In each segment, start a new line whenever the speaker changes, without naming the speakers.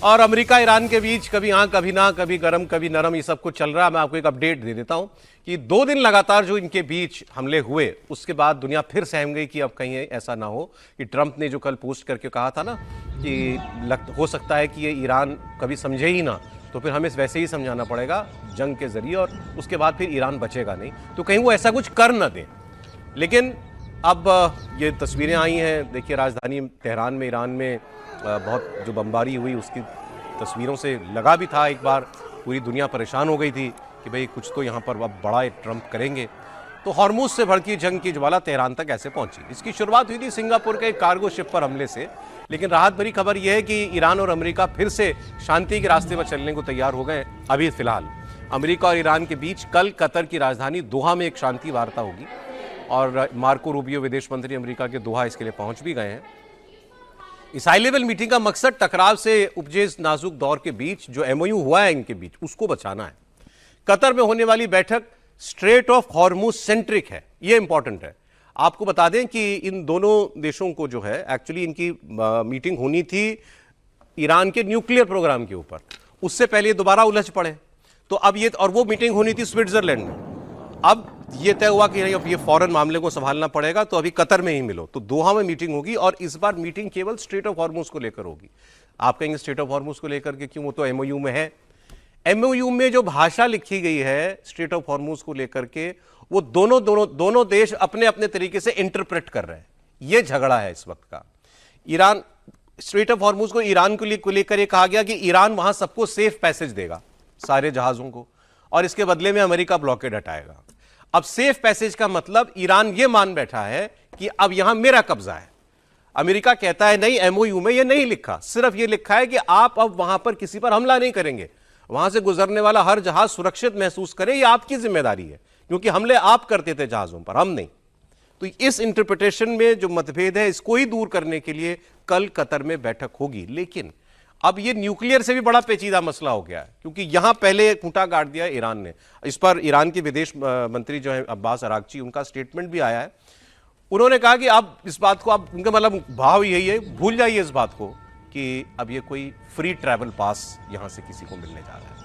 और America Iran के बीच कभी हाँ कभी ना, कभी गर्म कभी नरम, ये सब कुछ चल रहा है। मैं आपको एक अपडेट दे देता हूं कि 2 दिन लगातार जो इनके बीच हमले हुए, उसके बाद दुनिया फिर सहम गई कि अब कहीं ऐसा ना हो कि ट्रंप ने जो कल पोस्ट करके कहा था ना कि हो सकता है कि ये ईरान कभी समझे ही ना, तो फिर हमें वैसे ही समझाना पड़ेगा जंग के जरिए, और उसके बाद फिर ईरान बचेगा नहीं, तो कहीं वो ऐसा कुछ कर न दें। लेकिन अब ये तस्वीरें आई हैं, देखिए राजधानी तेहरान में ईरान में बहुत जो बमबारी हुई उसकी तस्वीरों से लगा भी था, एक बार पूरी दुनिया परेशान हो गई थी कि भाई कुछ तो यहाँ पर अब बड़ा ट्रंप करेंगे। तो हॉर्मुज से भड़की जंग की ज्वाला तेहरान तक ऐसे पहुंची। इसकी शुरुआत हुई थी सिंगापुर के एक कार्गो शिप पर हमले से, लेकिन राहत भरी खबर यह है कि ईरान और अमेरिका फिर से शांति के रास्ते पर चलने को तैयार हो गए। अभी फिलहाल अमेरिका और ईरान के बीच कल कतर की राजधानी दोहा में एक शांति वार्ता होगी, और मार्को रूबियो विदेश मंत्री अमेरिका के दोहा इसके लिए पहुंच भी गए हैं। इस हाई लेवल मीटिंग का मकसद टकराव से उपजे इस नाजुक दौर के बीच जो एमओयू हुआ है इनके बीच, उसको बचाना है। कतर में होने वाली बैठक स्ट्रेट ऑफ हॉर्मुज सेंट्रिक है, ये इंपॉर्टेंट है। आपको बता दें कि इन दोनों देशों को जो है एक्चुअली इनकी मीटिंग होनी थी ईरान के न्यूक्लियर प्रोग्राम के ऊपर, उससे पहले दोबारा उलझ पड़े, तो अब ये, और वो मीटिंग होनी थी स्विट्जरलैंड में। अब ये तय हुआ कि अब ये फॉरेन मामले को संभालना पड़ेगा, तो अभी कतर में ही मिलो, तो दोहा में मीटिंग होगी, और इस बार मीटिंग केवल स्ट्रेट ऑफ हॉर्मुज को लेकर होगी। आप कहेंगे स्ट्रेट ऑफ हॉर्मुज को लेकर के क्यों, वो तो एमओयू में है। एमओयू में जो भाषा लिखी गई है स्ट्रेट ऑफ हॉर्मुज को लेकर के, वो दोनों देश अपने अपने तरीके से इंटरप्रेट कर रहे हैं। ये झगड़ा है इस वक्त का। ईरान, स्ट्रेट ऑफ हॉर्मुज को ईरान को लेकर ये कहा गया कि ईरान वहां सबको सेफ पैसेज देगा, सारे जहाजों को, और इसके बदले में अमेरिका ब्लॉकेड हटाएगा। अब सेफ पैसेज का मतलब ईरान ये मान बैठा है कि अब यहां मेरा कब्जा है। अमेरिका कहता है नहीं, एमओयू में ये नहीं लिखा, सिर्फ ये लिखा है कि आप अब वहां पर किसी पर हमला नहीं करेंगे, वहां से गुजरने वाला हर जहाज सुरक्षित महसूस करे, ये आपकी जिम्मेदारी है, क्योंकि हमले आप करते थे जहाजों पर, हम नहीं। तो इस इंटरप्रिटेशन में जो मतभेद है, इसको ही दूर करने के लिए कल कतर में बैठक होगी। लेकिन अब ये न्यूक्लियर से भी बड़ा पेचीदा मसला हो गया है, क्योंकि यहां पहले खूंटा गाड़ दिया ईरान ने। इस पर ईरान के विदेश मंत्री जो है अब्बास अरागची, उनका स्टेटमेंट भी आया है। उन्होंने कहा कि अब इस बात को, अब उनका मतलब भाव यही है, भूल जाइए इस बात को कि अब ये कोई फ्री ट्रैवल पास यहां से किसी को मिलने जा रहा है।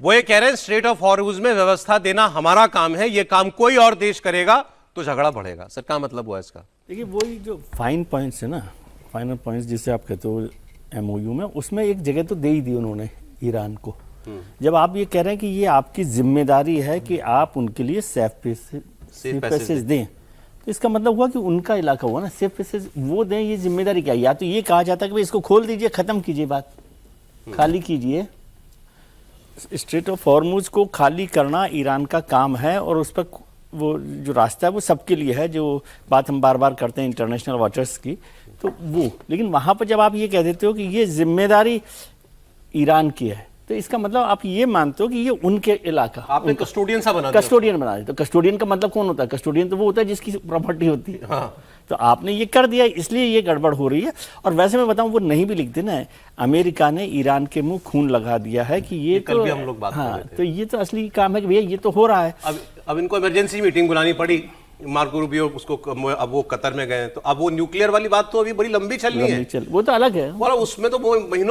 वो ये कह रहे हैं स्ट्रेट ऑफ हॉर्मुज में व्यवस्था देना हमारा काम है, ये काम कोई और देश करेगा तो झगड़ा बढ़ेगा। सर क्या मतलब हुआ इसका?
देखिए वही जो फाइन पॉइंट्स है ना, फाइनल पॉइंट्स जिसे आप कहते हो एमओयू में, उसमें एक जगह तो दे ही दी उन्होंने ईरान को। जब आप ये कह रहे हैं कि ये आपकी जिम्मेदारी है कि आप उनके लिए सेफ पैसेज दें, तो इसका मतलब हुआ कि उनका इलाका हुआ ना, सेफ पैसेज वो दें, ये जिम्मेदारी क्या है? या तो ये कहा जाता है कि भाई इसको खोल दीजिए, खत्म कीजिए, बात खाली कीजिए। स्ट्रेट ऑफ हॉर्मुज को खाली करना ईरान का काम है, और उस पर वो जो रास्ता है वो सबके लिए है, जो बात हम बार बार करते हैं इंटरनेशनल वाटर्स की, तो वो। लेकिन वहाँ पर जब आप ये कह देते हो कि ये जिम्मेदारी ईरान की है, तो इसका मतलब आप ये मानते हो कि ये उनके इलाका,
आपने कस्टोडियन सा बना दिया।
कस्टोडियन बना दिया। तो कस्टोडियन का मतलब कौन होता है? कस्टोडियन तो वो होता है जिसकी प्रॉपर्टी होती है।
हाँ।
तो आपने ये कर दिया, इसलिए ये गड़बड़ हो रही है। और वैसे मैं बताऊं, वो नहीं भी लिखते ना, अमेरिका ने ईरान के मुंह खून लगा दिया है कि ये
कल
तो
भी हम लोग बात कर रहे थे।
तो ये तो असली काम है कि भैया ये तो हो रहा है।
अब इनको इमरजेंसी मीटिंग बुलानी पड़ी, मार्को रूबियो उसको, अब वो कतर में गए, तो अब वो न्यूक्लियर वाली बात तो अभी बड़ी लंबी चलनी है,
वो तो अलग है,
और उसमें तो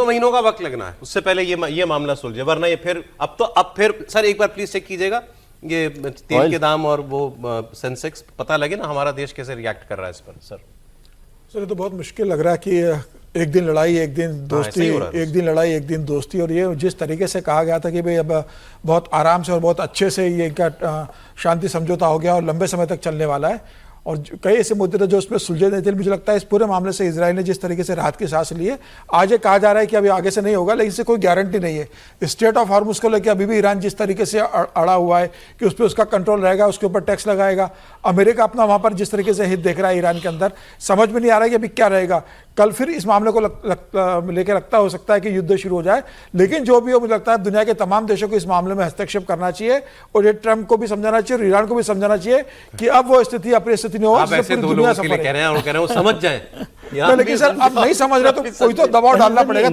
महीनों का वक्त लगना है। उससे पहले ये मामला सुलझे, वरना ये फिर अब फिर सर एक बार प्लीज चेक कीजिएगा ये तेल के दाम और वो सेंसेक्स, पता लगे ना हमारा देश कैसे रिएक्ट कर रहा है इस पर। सर
ये तो बहुत मुश्किल लग रहा है कि एक दिन लड़ाई एक दिन दोस्ती, एक दिन लड़ाई एक दिन दोस्ती, और ये जिस तरीके से कहा गया था कि भाई अब बहुत आराम से और बहुत अच्छे से ये इनका शांति समझौता हो गया और लंबे समय तक चलने वाला है, और कई ऐसे मुद्दे थे जो उसमें सुलझे नहीं थे। मुझे लगता है इस पूरे मामले से इजराइल ने जिस तरीके से राहत की सांस ली है, आज ये कहा जा रहा है कि अभी आगे से नहीं होगा, लेकिन इससे कोई गारंटी नहीं है। स्ट्रेट ऑफ हार्मुज को लेकर अभी भी ईरान जिस तरीके से अड़ा हुआ है कि उस पर उसका कंट्रोल रहेगा, उसके ऊपर टैक्स लगाएगा। अमेरिका अपना वहां पर जिस तरीके से हित देख रहा है ईरान के अंदर, समझ में नहीं आ रहा है कि अभी क्या रहेगा। कल फिर इस मामले को लेकर लगता हो सकता है कि युद्ध शुरू हो जाए, लेकिन जो भी हो मुझे लगता है दुनिया के तमाम देशों को इस मामले में हस्तक्षेप करना चाहिए और ये ट्रंप को भी समझाना चाहिए और ईरान को भी समझाना चाहिए कि अब वो स्थिति अपनी स्थिति नहीं हो।
आप ऐसे दो लोगों के लिए कह रहे हैं और कह रहे हैं वो समझ जाए,
लेकिन सर अब नहीं समझ रहे तो कोई तो दबाव डालना पड़ेगा।